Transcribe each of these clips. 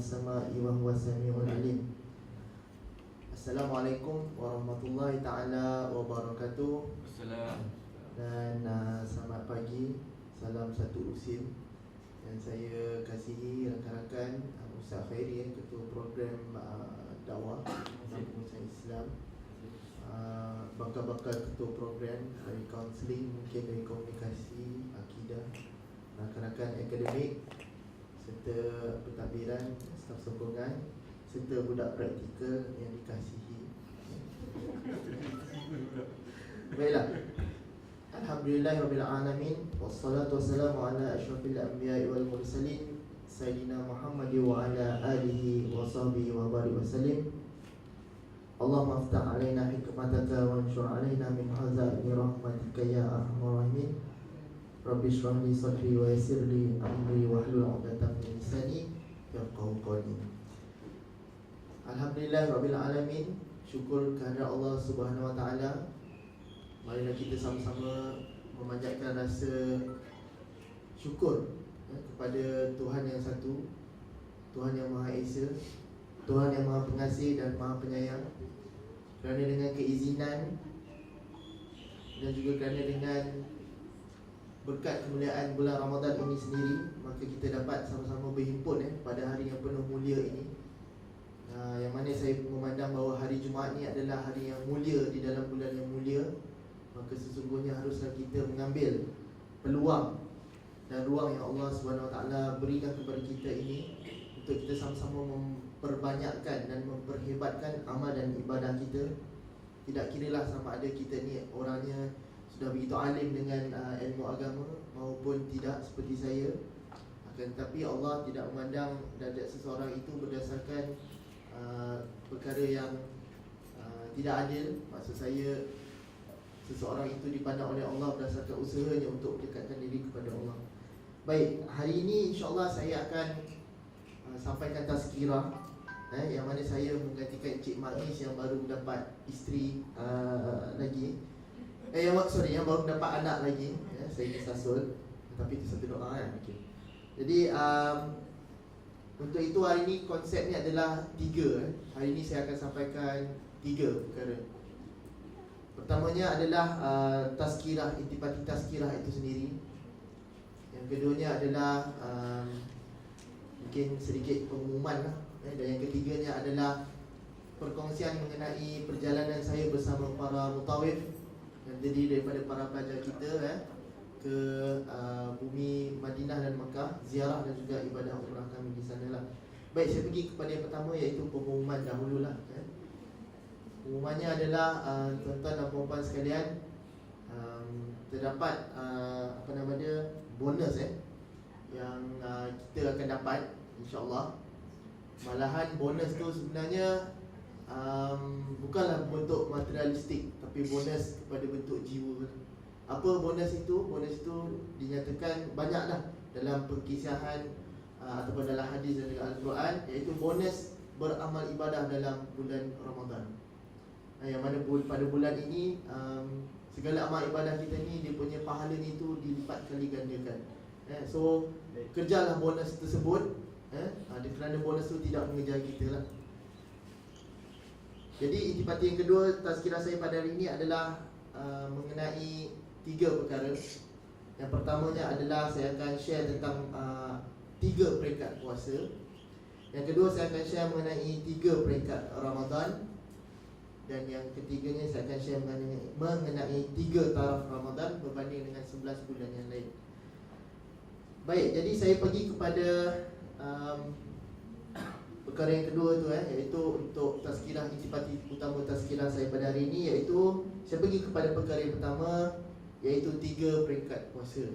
السماء وهو السميع العليم. Assalamualaikum warahmatullahi ta'ala wabarakatuh. Dan selamat pagi, salam satu usin. Dan saya kasihi rakan-rakan Ustaz Khairi, Ketua Program Dakwah Usaha Islam, bakal-bakal Ketua Program dari Kaunseling, mungkin dari Komunikasi, Akidah, rakan-rakan akademik, serta pentadbiran, staf sokongan, serta budak praktikal yang dikasihi. Baiklah, Alhamdulillahirrabbilalamin, wassalatu wassalamu ala ashrafil anbiya'i wal mursalin, Sayyidina Muhammad wa ala alihi wa sahbihi wa barik wa sallim. Allahumma aftah alaina hikmataka wa anshur alaina min hazaini rahmatika ya arhamar rahimin. Rabbi shrah li sadri wa yassir li amri wahlul 'uqdatam min lisani yafqahu qawli. Alhamdulillahirrabbilalamin, syukur kehadirat Allah Subhanahu wa taala. Marilah kita sama-sama memanjatkan rasa syukur kepada Tuhan yang satu, Tuhan yang Maha Esa, Tuhan yang Maha Pengasih dan Maha Penyayang. Kerana dengan keizinan dan juga kerana dengan berkat kemuliaan bulan Ramadan ini sendiri, maka kita dapat sama-sama berhimpun pada hari yang penuh mulia ini. Yang mana saya memandang bahawa hari Jumaat ni adalah hari yang mulia di dalam bulan yang mulia. Maka sesungguhnya haruslah kita mengambil peluang dan ruang yang Allah SWT berikan kepada kita ini untuk kita sama-sama memperbanyakkan dan memperhebatkan amal dan ibadah kita. Tidak kiralah sama ada kita ni orangnya sudah begitu alim dengan ilmu agama maupun tidak seperti saya. Akan tetapi Allah tidak memandang darjat seseorang itu berdasarkan perkara yang tidak adil. Maksud saya, seseorang itu dipandang oleh Allah berdasarkan usahanya untuk mendekatkan diri kepada Allah. Baik, hari ini insyaAllah saya akan sampaikan tazkirah, yang mana saya menggantikan Encik Magis yang baru mendapat isteri lagi. Yang baru mendapat anak lagi. Saya disasul, tapi itu satu doa kan. Okay. Jadi untuk itu hari ini konsepnya adalah 3. Hari ini saya akan sampaikan 3 perkara. Pertamanya adalah tazkirah, intipati tazkirah itu sendiri. Yang keduanya adalah mungkin sedikit pengumuman lah. Dan yang ketiganya adalah perkongsian mengenai perjalanan saya bersama para mutawif yang terdiri daripada para pelajar kita ke bumi Madinah dan Makkah, ziarah dan juga ibadah umrah kami di sana lah. Baik, saya pergi kepada yang pertama, iaitu pengumuman dahululah. Pengumumannya adalah tuan-tuan dan puan-puan sekalian, terdapat bonus yang kita akan dapat insya-Allah. Malahan bonus tu sebenarnya bukanlah bentuk materialistik, tapi bonus kepada bentuk jiwa. Apa bonus itu? Bonus itu dinyatakan banyaklah dalam perkisihan ataupun dalam hadis dan juga Al-Quran, iaitu bonus beramal ibadah dalam bulan Ramadan. Yang mana pada bulan ini segala amal ibadah kita ni, dia punya pahala ni tu dilipat kali gandakan. So kerjalah bonus tersebut, kerana bonus tu tidak mengejar kita lah. Jadi intipati yang kedua tazkirah saya pada hari ini adalah mengenai 3 perkara. Yang pertamanya adalah saya akan share tentang 3 peringkat puasa. Yang kedua saya akan share mengenai 3 peringkat Ramadan. Dan yang ketiganya saya akan share mengenai 3 taraf Ramadan berbanding dengan 11 bulan yang lain. Baik, jadi saya pergi kepada perkara yang kedua tu, iaitu untuk tazkirah, intipati utama tazkirah saya pada hari ini, iaitu saya pergi kepada perkara yang pertama, iaitu 3 peringkat puasa.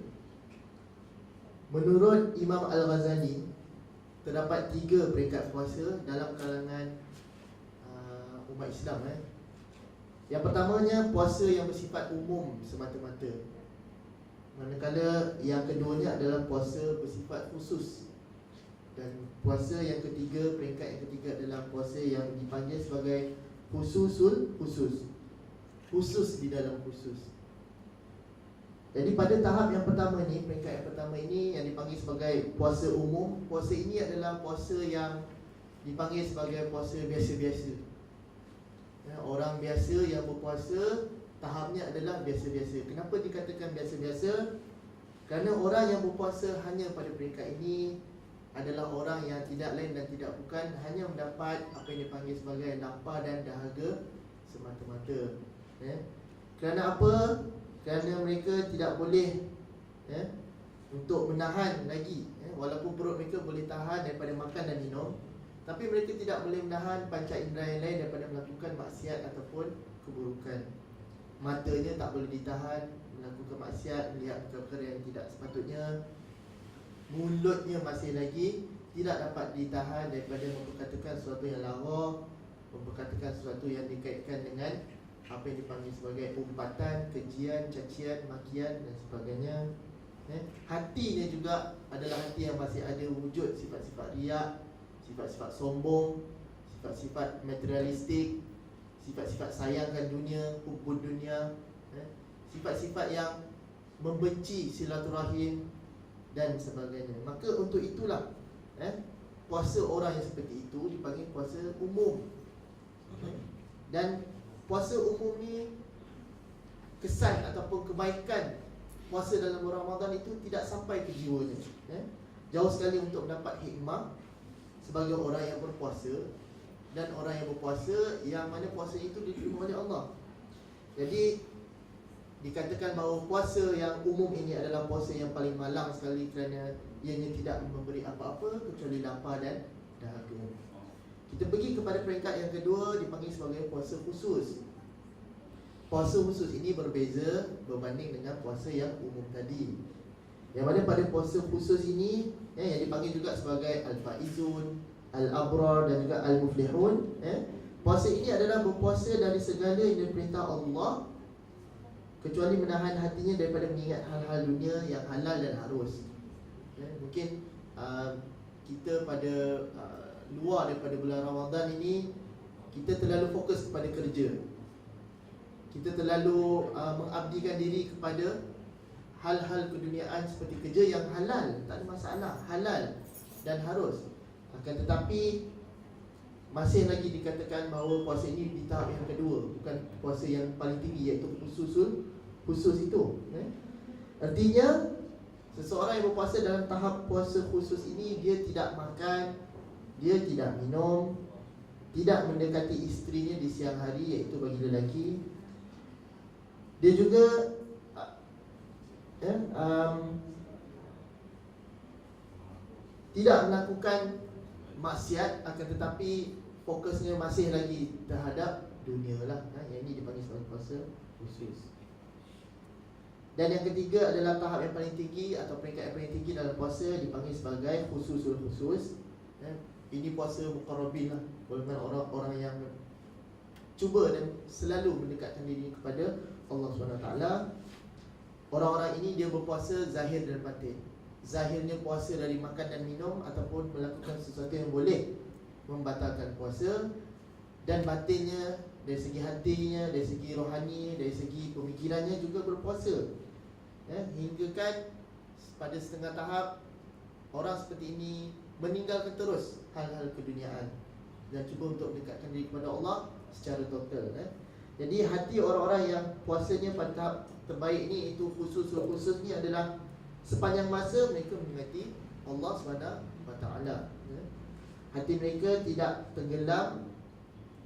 Menurut Imam Al-Ghazali, terdapat 3 peringkat puasa dalam kalangan umat Islam. Yang pertamanya puasa yang bersifat umum semata-mata, manakala yang keduanya adalah puasa bersifat khusus. Dan puasa yang ketiga, peringkat yang ketiga adalah puasa yang dipanggil sebagai khususul khusus, khusus di dalam khusus. Jadi pada tahap yang pertama ni, peringkat yang pertama ini yang dipanggil sebagai puasa umum. Puasa ini adalah puasa yang dipanggil sebagai puasa biasa-biasa. Orang biasa yang berpuasa tahapnya adalah biasa-biasa. Kenapa dikatakan biasa-biasa? Kerana orang yang berpuasa hanya pada peringkat ini adalah orang yang tidak lain dan tidak bukan hanya mendapat apa yang dipanggil sebagai lapar dan dahaga semata-mata. Kerana apa? Kerana mereka tidak boleh untuk menahan lagi, walaupun perut mereka boleh tahan daripada makan dan minum, tapi mereka tidak boleh menahan panca indera yang lain daripada melakukan maksiat ataupun keburukan. Matanya tak boleh ditahan melakukan maksiat, melihat perkara yang tidak sepatutnya. Mulutnya masih lagi tidak dapat ditahan daripada memperkatakan sesuatu yang lara, memperkatakan sesuatu yang dikaitkan dengan apa yang dipanggil sebagai umpatan, kejian, cacian, makian dan sebagainya. Hatinya juga adalah hati yang masih ada wujud sifat-sifat riak, sifat-sifat sombong, sifat-sifat materialistik, sifat-sifat sayangkan dunia, hubbud dunia, sifat-sifat yang membenci silaturahim dan sebagainya. Maka untuk itulah puasa orang yang seperti itu dipanggil puasa umum. Dan puasa umum ni, kesan ataupun kebaikan puasa dalam bulan Ramadan itu tidak sampai ke jiwanya. Jauh sekali untuk mendapat hikmah sebagai orang yang berpuasa. Dan orang yang berpuasa yang mana puasa itu diterima oleh Allah. Jadi dikatakan bahawa puasa yang umum ini adalah puasa yang paling malang sekali, kerana ianya tidak memberi apa-apa kecuali lapar dan dahaga. Kita pergi kepada peringkat yang kedua, dipanggil sebagai puasa khusus. Puasa khusus ini berbeza berbanding dengan puasa yang umum tadi. Yang mana pada puasa khusus ini yang dipanggil juga sebagai Al-Faizun, Al-Abrar dan juga Al-Muflihun, puasa ini adalah berpuasa dari segala yang diperintah Allah, kecuali menahan hatinya daripada mengingat hal-hal dunia yang halal dan harus. Mungkin kita pada luar daripada bulan Ramadan ini, kita terlalu fokus kepada kerja. Kita terlalu mengabdikan diri kepada hal-hal keduniaan seperti kerja yang halal, tak ada masalah, halal dan harus. Akan tetapi masih lagi dikatakan bahawa puasa ini di tahap yang kedua, bukan puasa yang paling tinggi, iaitu khusus itu. Artinya seseorang yang berpuasa dalam tahap puasa khusus ini, dia tidak makan, dia tidak minum, tidak mendekati isterinya di siang hari, iaitu bagi lelaki. Dia juga tidak melakukan maksiat, akan tetapi fokusnya masih lagi terhadap dunia lah. Yang ini dipanggil sebagai puasa khusus. Dan yang ketiga adalah tahap yang paling tinggi atau peringkat yang paling tinggi dalam puasa, dipanggil sebagai khususul khusus. Ini puasa muqarrabin lah, golongan orang-orang yang cuba dan selalu mendekatkan diri kepada Allah SWT. Orang-orang ini dia berpuasa zahir dan batin. Zahirnya puasa dari makan dan minum ataupun melakukan sesuatu yang boleh membatalkan puasa, dan batinnya dari segi hatinya, dari segi rohani, dari segi pemikirannya juga berpuasa. Hingga kan pada setengah tahap orang seperti ini meninggalkan terus hal-hal keduniaan dan cuba untuk mendekatkan diri kepada Allah secara total. Jadi hati orang-orang yang puasanya pada tahap terbaik ni, itu khusus ni adalah sepanjang masa mereka mengingati Allah SWT. Hati mereka tidak tenggelam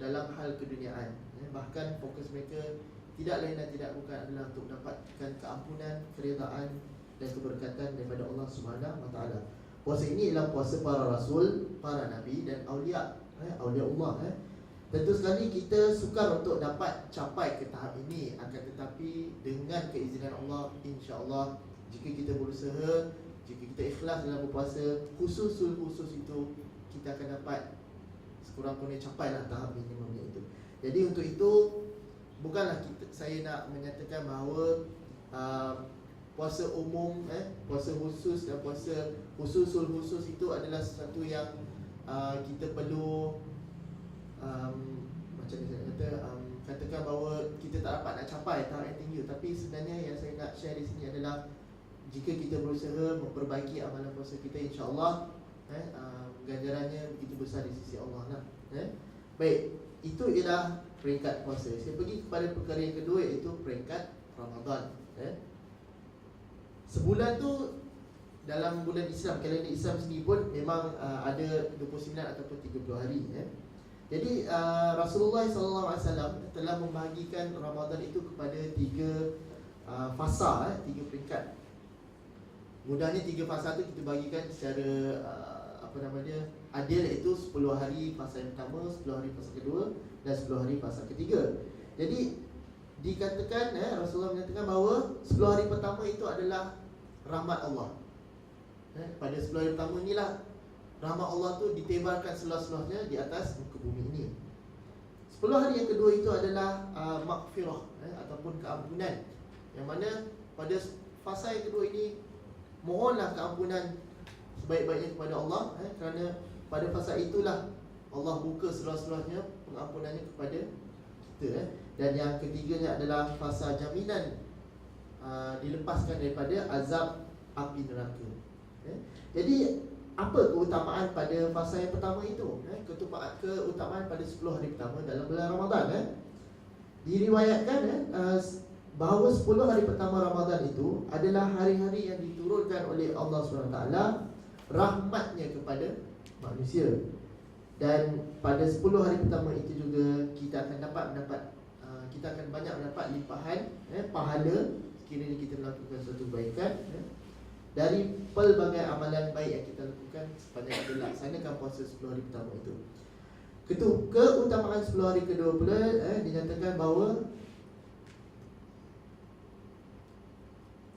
dalam hal keduniaan. Bahkan fokus mereka tidak lain dan tidak bukan adalah untuk mendapatkan keampunan, keredaan dan keberkatan daripada Allah SWT. Puasa ini ialah puasa para rasul, para nabi dan awliya, awliya Allah. Tentu sekali kita sukar untuk dapat capai ke tahap ini, akan tetapi dengan keizinan Allah, insya-Allah, jika kita berusaha, jika kita ikhlas dalam berpuasa khusus itu, kita akan dapat sekurang-kurangnya capailah tahap minimumnya itu. Jadi untuk itu, bukanlah saya nak menyatakan bahawa puasa umum, puasa khusus dan puasa khusus itu adalah sesuatu yang kita perlu macam ni saya kata, katakan bahawa kita tak dapat nak capai tahap yang tinggi. Tapi sebenarnya yang saya nak share di sini adalah jika kita berusaha memperbaiki amalan puasa kita, insya-Allah ganjarannya begitu besar di sisi Allah lah. Baik, itu ialah peringkat puasa. Saya pergi kepada perkara yang kedua, iaitu peringkat Ramadan. Sebulan tu dalam bulan Islam, kalender Islam sendiri pun memang ada 29 ataupun 30 hari. Jadi Rasulullah SAW telah membahagikan Ramadan itu kepada 3 fasa, 3 peringkat. Mudahnya 3 fasa tu kita bagikan secara adil, iaitu 10 hari fasa yang pertama, 10 hari fasa kedua dan 10 hari fasa ketiga. Jadi dikatakan, Rasulullah menyatakan bahawa 10 hari pertama itu adalah rahmat Allah. Pada 10 hari pertama inilah rahmat Allah tu ditebarkan seluas-luasnya di atas muka bumi ini. 10 hari yang kedua itu adalah maghfirah, ataupun keampunan, yang mana pada fasa yang kedua ini mohonlah keampunan sebaik-baiknya kepada Allah, kerana pada fasa itulah Allah buka seluas-luasnya pengampunannya kepada kita. Dan yang ketiganya adalah fasa jaminan dilepaskan daripada azab api neraka. Jadi apa keutamaan pada fasa yang pertama itu? Keutamaan pada 10 hari pertama dalam bulan Ramadan. Diriwayatkan bahawa 10 hari pertama Ramadan itu adalah hari-hari yang diturunkan oleh Allah SWT rahmatnya kepada manusia. Dan pada 10 hari pertama itu juga kita akan kita akan banyak mendapat limpahan pahala sekiranya kita melakukan suatu kebaikan dari pelbagai amalan baik yang kita lakukan sepanjang kita laksanakan puasa 10 hari pertama itu. Keutamaan 10 hari kedua pula dinyatakan bahawa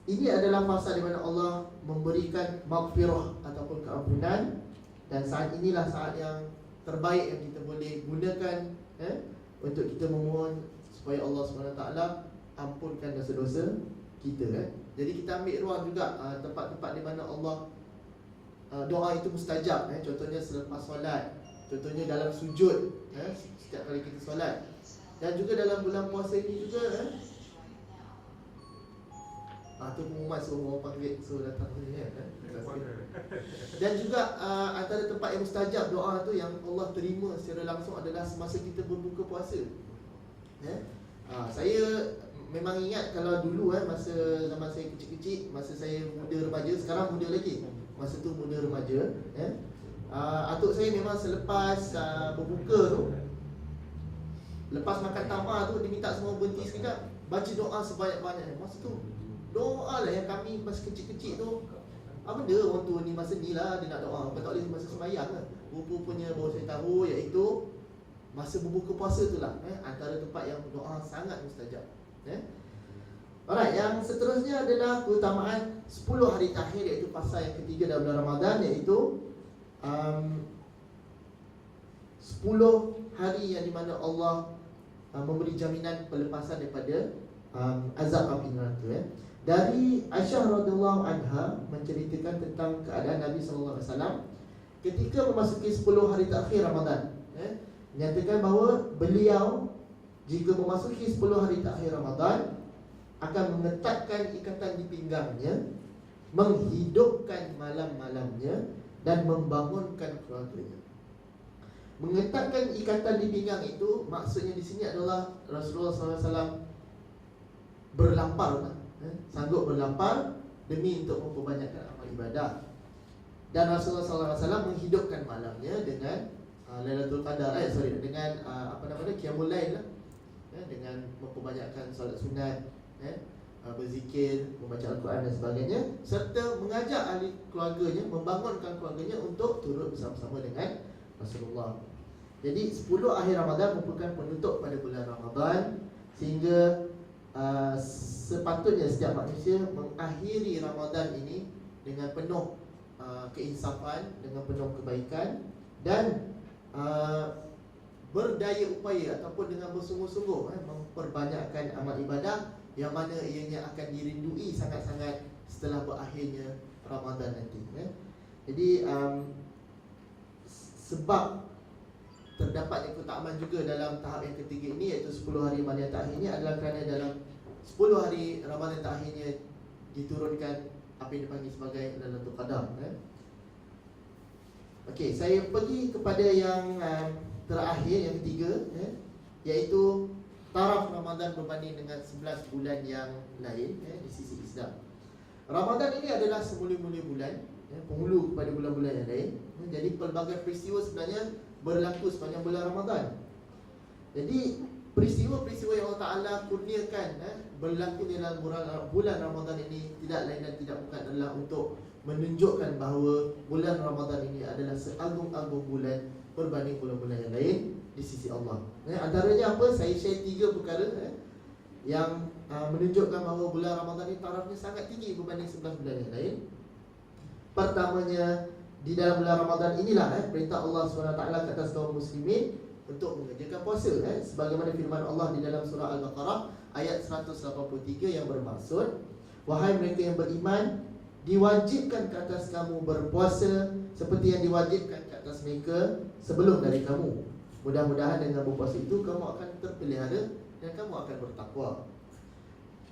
ini adalah fasa di mana Allah memberikan maghfirah ataupun keampunan, dan saat inilah saat yang terbaik yang kita boleh gunakan untuk kita memohon supaya Allah SWT ampunkan dosa-dosa kita. Jadi kita ambil ruang juga tempat-tempat di mana Allah doa itu mustajab. Contohnya selepas solat, contohnya dalam sujud, setiap kali kita solat, dan juga dalam bulan puasa ini juga. Tu pengumuman suruh orang panggil, suruh datang ni Dan juga antara tempat yang mustajab doa tu yang Allah terima secara langsung adalah semasa kita berbuka puasa. Saya memang ingat kalau dulu masa zaman saya kecil-kecil, masa saya muda remaja, sekarang muda lagi, masa tu muda remaja, atuk saya memang selepas berbuka tu, lepas makan tamar tu, dia minta semua berhenti sekejap, baca doa sebanyak-banyaknya. Masa tu doa lah yang kami masa kecil-kecil tu, apa benda orang tua ni masa ni lah dia nak doa, apa tak boleh masa sembahyang lah. Rupa-rupanya baru saya tahu, iaitu masa berbuka puasa tu lah antara tempat yang doa sangat mustajab. Alright, yang seterusnya adalah keutamaan 10 hari terakhir, iaitu fasa yang ketiga dalam bulan Ramadan, iaitu 10 hari yang dimana Allah memberi jaminan pelepasan daripada azab api neraka. Dari Aisyah radhiyallahu anha menceritakan tentang keadaan Nabi SAW ketika memasuki 10 hari terakhir Ramadan. Menyatakan bahawa beliau jika memasuki 10 hari terakhir Ramadan akan mengetatkan ikatan di pinggangnya, menghidupkan malam-malamnya dan membangunkan keluarganya. Mengetatkan ikatan di pinggang itu maksudnya di sini adalah Rasulullah SAW berlapar, sanggup berlapar demi untuk memperbanyakkan amal ibadah. Dan Rasulullah SAW menghidupkan malamnya dengan Lailatul Qadar, dengan Qiyamul Lail lah, dengan memperbanyakkan solat sunat, berzikir, membaca Al-Quran dan sebagainya, serta mengajak ahli keluarganya, membangunkan keluarganya untuk turut bersama-sama dengan Rasulullah. Jadi 10 akhir Ramadan merupakan penutup pada bulan Ramadan, sehingga sepatutnya setiap manusia mengakhiri Ramadan ini dengan penuh keinsafan, dengan penuh kebaikan, dan berdaya upaya ataupun dengan bersungguh-sungguh memperbanyakkan amal ibadah yang mana ianya akan dirindui sangat-sangat setelah berakhirnya Ramadan nanti. Jadi sebab terdapatnya keutamaan juga dalam tahap yang ketiga ini, iaitu 10 hari Ramadan terakhirnya, adalah kerana dalam 10 hari Ramadan terakhirnya diturunkan apa yang dipanggil sebagai Lailatul Qadar. Okey, saya pergi kepada yang terakhir, yang ketiga, iaitu taraf Ramadan berbanding dengan 11 bulan yang lain di sisi Islam. Ramadan ini adalah semula-mula bulan, penghulu kepada bulan-bulan yang lain. Jadi pelbagai peristiwa sebenarnya berlaku sepanjang bulan Ramadan. Jadi peristiwa-peristiwa yang Allah Ta'ala kurniakan berlaku dalam bulan Ramadan ini tidak lain dan tidak bukan adalah untuk menunjukkan bahawa bulan Ramadan ini adalah seagung-agung bulan berbanding bulan-bulan yang lain di sisi Allah. Antaranya apa? Saya share 3 perkara yang menunjukkan bahawa bulan Ramadan ini tarafnya sangat tinggi berbanding 11 bulan yang lain. Pertamanya, di dalam bulan Ramadan inilah perintah Allah SWT ke atas kaum muslimin untuk mengerjakan puasa, sebagaimana firman Allah di dalam surah Al-Baqarah ayat 183 yang bermaksud, wahai mereka yang beriman, diwajibkan ke atas kamu berpuasa seperti yang diwajibkan ke atas mereka sebelum dari kamu. Mudah-mudahan dengan berpuasa itu kamu akan terpelihara dan kamu akan bertakwa.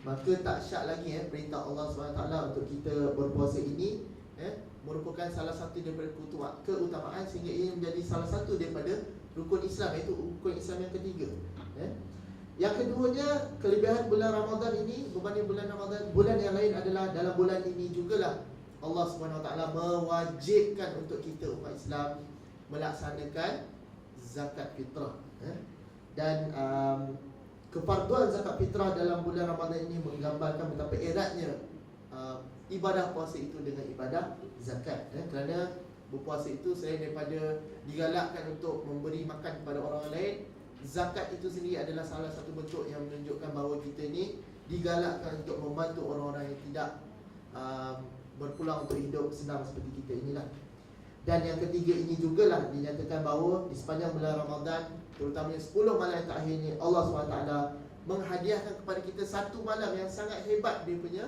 Maka tak syak lagi perintah Allah SWT untuk kita berpuasa ini merupakan salah satu daripada keutamaan sehingga ia menjadi salah satu daripada rukun Islam, iaitu rukun Islam yang ketiga. Yang keduanya, kelebihan bulan Ramadan ini berbanding bulan Ramadan bulan yang lain adalah dalam bulan ini jugalah Allah SWT mewajibkan untuk kita umat Islam melaksanakan zakat fitrah. Dan kefarduan zakat fitrah dalam bulan Ramadan ini menggambarkan betapa eratnya ibadah puasa itu dengan ibadah zakat. Kerana berpuasa itu selain daripada digalakkan untuk memberi makan kepada orang lain, zakat itu sendiri adalah salah satu bentuk yang menunjukkan bahawa kita ni digalakkan untuk membantu orang-orang yang tidak berpeluang untuk hidup senang seperti kita inilah. Dan yang ketiga ini jugalah dinyatakan bahawa di sepanjang bulan Ramadan, terutamanya 10 malam yang terakhir ini, Allah SWT menghadiahkan kepada kita satu malam yang sangat hebat dia punya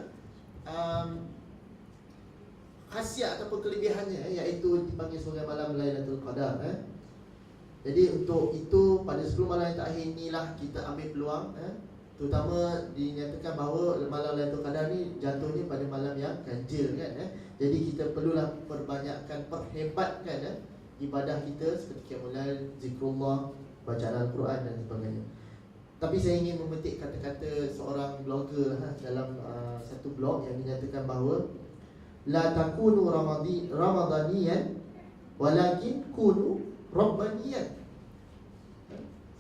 khasiat ataupun kelebihannya, iaitu dipanggil sebagai malam Lailatul Qadar. Jadi untuk itu pada 10 malam yang terakhir inilah kita ambil peluang, terutama dinyatakan bahawa malam Lailatul Qadar ni jatuhnya pada malam yang ganjil kan. Jadi kita perlulah perhebatkan ibadah kita seperti qiyamul, zikrullah, bacaan Al-Quran dan sebagainya. Tapi saya ingin memetik kata-kata seorang blogger dalam satu blog yang dinyatakan bahawa la takunu ramadaniyan walakin kunu rabbaniyan.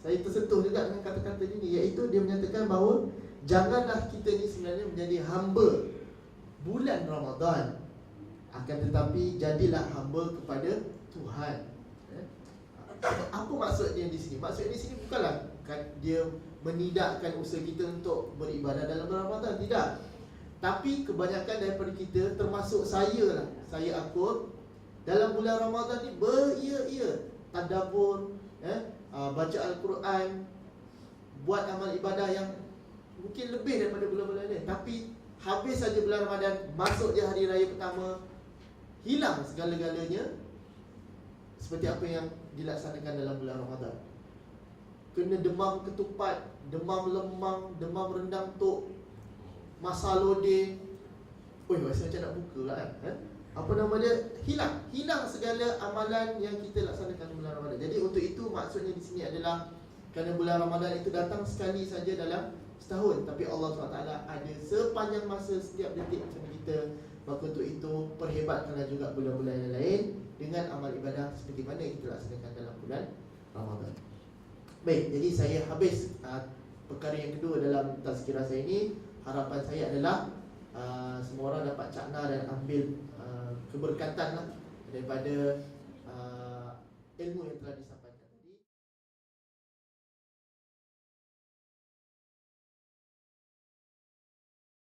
Saya tersentuh juga dengan kata-kata ini, iaitu dia menyatakan bahawa janganlah kita ni sebenarnya menjadi hamba bulan Ramadan, akan tetapi jadilah hamba kepada Tuhan. Apa maksudnya di sini? Maksudnya di sini bukanlah dia menidakkan usaha kita untuk beribadah dalam bulan Ramadan, tidak. Tapi kebanyakan daripada kita, termasuk saya lah, saya akut dalam bulan Ramadan ni beria-ia tadabbur, baca Al-Quran, buat amal ibadah yang mungkin lebih daripada bulan-bulan lain. Tapi habis saja bulan Ramadan, masuk je hari raya pertama, hilang segala-galanya seperti apa yang dilaksanakan dalam bulan Ramadan. Kena demam ketupat, demam lemang, demam rendang tok, masa lodeh. Rasa macam nak buka pula kan. Apa nama dia? Hilang segala amalan yang kita laksanakan di bulan Ramadan. Jadi untuk itu maksudnya di sini adalah kerana bulan Ramadan itu datang sekali saja dalam setahun, tapi Allah SWT ada sepanjang masa setiap detik macam kita. Maka untuk itu perhebatkanlah juga bulan-bulan yang lain dengan amal ibadah seperti mana yang kita laksanakan dalam bulan Ramadan. Baik, jadi saya habis perkara yang kedua dalam tazkirah saya ini. Harapan saya adalah semua orang dapat cakna dan ambil keberkatan daripada ilmu yang telah disampaikan.